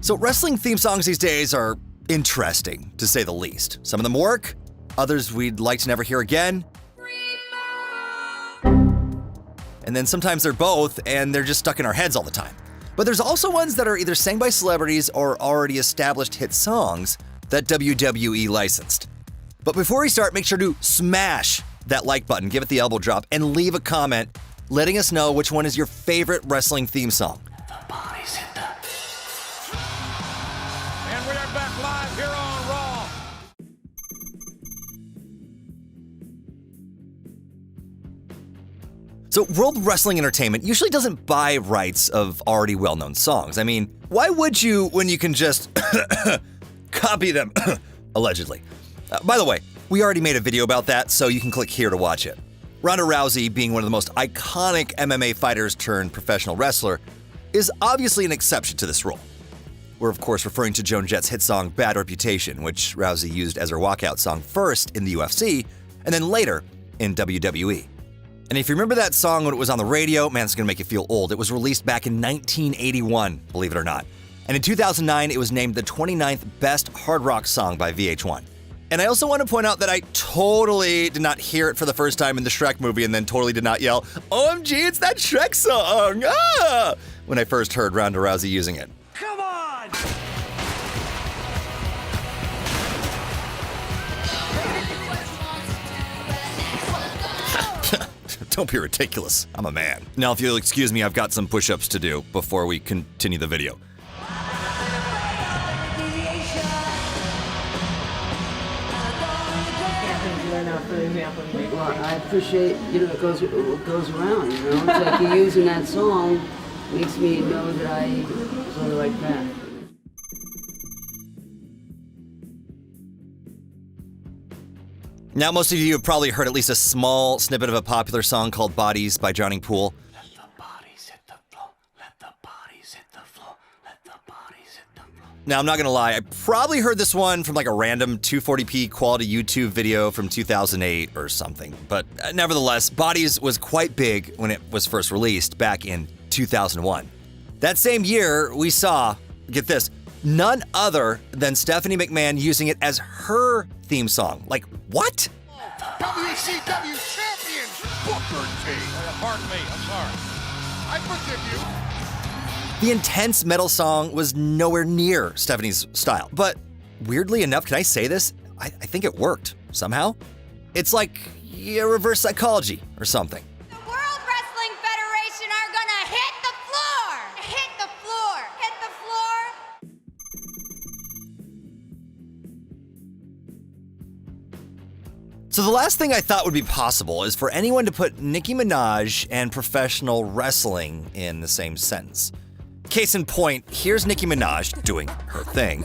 So wrestling theme songs these days are interesting, to say the least. Some of them work, others we'd like to never hear again. And then sometimes they're both, and they're just stuck in our heads all the time. But there's also ones that are either sang by celebrities or already established hit songs that WWE licensed. But before we start, make sure to smash that like button, give it the elbow drop, and leave a comment letting us know which one is your favorite wrestling theme song. The body's hit the... And we are back live here on Raw. So World Wrestling Entertainment usually doesn't buy rights of already well-known songs. I mean, why would you when you can just copy them, allegedly? By the way, we already made a video about that, so you can click here to watch it. Ronda Rousey, being one of the most iconic MMA fighters turned professional wrestler, is obviously an exception to this rule. We're of course referring to Joan Jett's hit song Bad Reputation, which Rousey used as her walkout song first in the UFC, and then later in WWE. And if you remember that song when it was on the radio, man, it's gonna make you feel old. It was released back in 1981, believe it or not. And in 2009, it was named the 29th best hard rock song by VH1. And I also want to point out that I totally did not hear it for the first time in the Shrek movie and then totally did not yell, OMG, it's that Shrek song! Ah! When I first heard Ronda Rousey using it. Come on! Don't be ridiculous. I'm a man. Now, if you'll excuse me, I've got some push-ups to do before we continue the video. Well, I appreciate, it goes around, It's like you using that song makes me know that I was on the right path. Now, most of you have probably heard at least a small snippet of a popular song called Bodies by Drowning Pool. Let the bodies hit the floor. Let the bodies hit the floor. Let the bodies hit the floor. Now, I'm not gonna lie, I probably heard this one from like a random 240p quality YouTube video from 2008 or something. But nevertheless, Bodies was quite big when it was first released back in 2001. That same year, we saw, get this, none other than Stephanie McMahon using it as her theme song. Like, what? WCW champion, Booker T. Pardon me, I'm sorry. I forgive you. The intense metal song was nowhere near Stephanie's style. But weirdly enough, can I say this? I think it worked somehow. It's like reverse psychology or something. The World Wrestling Federation are gonna hit the floor! Hit the floor! Hit the floor! So the last thing I thought would be possible is for anyone to put Nicki Minaj and professional wrestling in the same sentence. Case in point, here's Nicki Minaj doing her thing,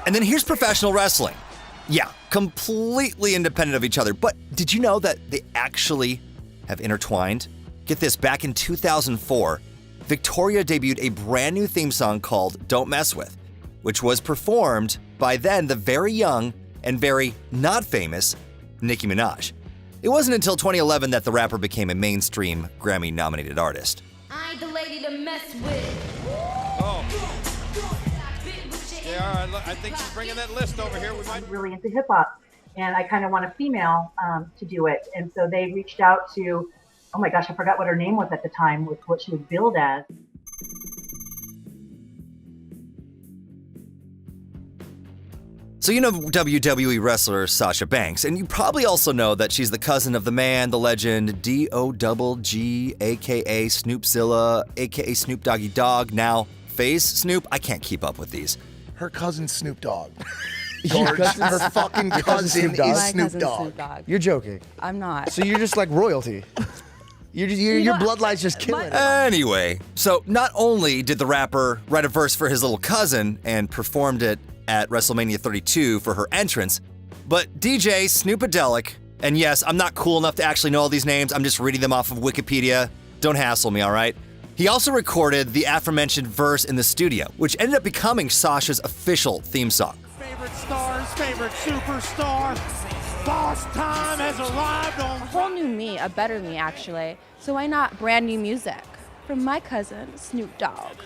and then here's professional wrestling. Yeah, completely independent of each other, but did you know that they actually have intertwined? Get this, back in 2004, Victoria debuted a brand new theme song called Don't Mess With, which was performed by then the very young and very not famous Nicki Minaj. It wasn't until 2011 that the rapper became a mainstream Grammy-nominated artist. I ain't the lady to mess with. Oh. Yeah, I think she's bringing that list over here. We might... really into hip hop, and I kind of want a female to do it. And so they reached out to, oh my gosh, I forgot what her name was at the time, with what she was billed as. So you know WWE wrestler Sasha Banks, and you probably also know that she's the cousin of the man, the legend, D-O-double-G, a.k.a. Snoopzilla, a.k.a. Snoop Doggy Dogg, now Phase Snoop. I can't keep up with these. Her cousin Snoop Dogg. Her fucking cousin is Snoop Dogg. You're joking. I'm not. So you're just like royalty. Your bloodline's just killing it. Anyway, so not only did the rapper write a verse for his little cousin and performed it at WrestleMania 32 for her entrance, but DJ Snoopadelic, and yes, I'm not cool enough to actually know all these names, I'm just reading them off of Wikipedia. Don't hassle me, all right? He also recorded the aforementioned verse in the studio, which ended up becoming Sasha's official theme song. Favorite stars, favorite superstar. Boss time has arrived on... A whole new me, a better me, actually. So why not brand new music from my cousin, Snoop Dogg?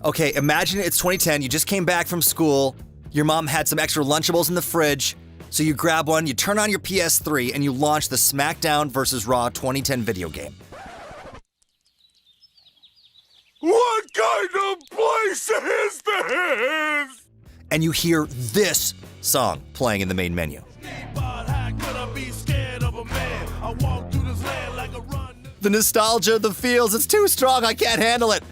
Okay, imagine it's 2010, you just came back from school, your mom had some extra Lunchables in the fridge, so you grab one, you turn on your PS3, and you launch the SmackDown vs. Raw 2010 video game. What kind of place is this? And you hear this song playing in the main menu. The nostalgia, the feels, it's too strong, I can't handle it.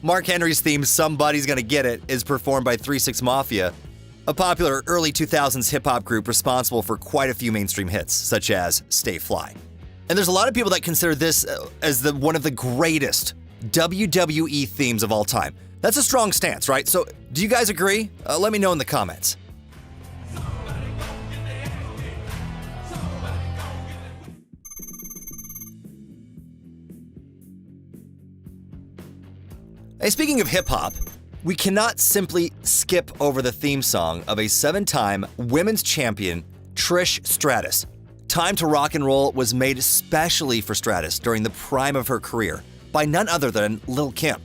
Mark Henry's theme, Somebody's Gonna Get It, is performed by 3 6 Mafia, a popular early 2000s hip-hop group responsible for quite a few mainstream hits, such as Stay Fly. And there's a lot of people that consider this as one of the greatest WWE themes of all time. That's a strong stance, right? So, do you guys agree? Let me know in the comments. Hey, speaking of hip-hop, we cannot simply skip over the theme song of a 7-time women's champion, Trish Stratus. Time to Rock and Roll was made especially for Stratus during the prime of her career by none other than Lil' Kim.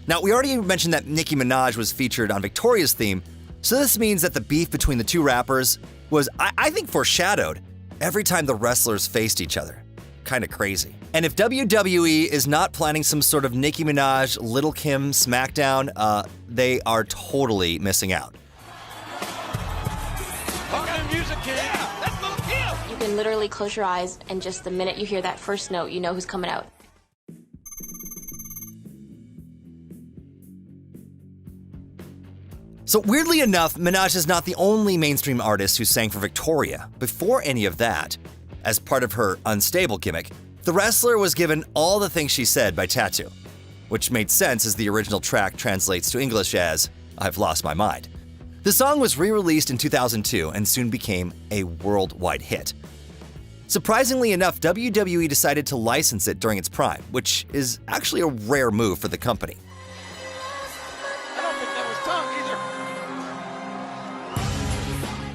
Now, we already mentioned that Nicki Minaj was featured on Victoria's theme, so this means that the beef between the two rappers was, I think, foreshadowed every time the wrestlers faced each other. Kinda crazy. And if WWE is not planning some sort of Nicki Minaj, Lil' Kim SmackDown, they are totally missing out. You can literally close your eyes, and just the minute you hear that first note, you know who's coming out. So weirdly enough, Minaj is not the only mainstream artist who sang for Victoria. Before any of that, as part of her unstable gimmick, the wrestler was given All the Things She Said by Tattoo, which made sense as the original track translates to English as I've Lost My Mind. The song was re-released in 2002 and soon became a worldwide hit. Surprisingly enough, WWE decided to license it during its prime, which is actually a rare move for the company. I don't think that was tongue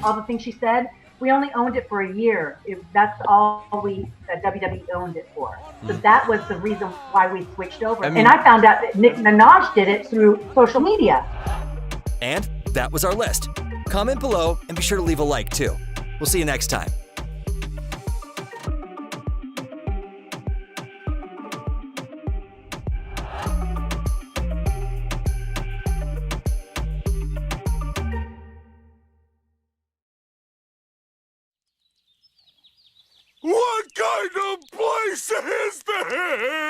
either. All the Things She Said, we only owned it for a year. That's all that WWE owned it for. So that was the reason why we switched over. And I found out that Nicki Minaj did it through social media. And that was our list. Comment below and be sure to leave a like too. We'll see you next time. What kind of place is this?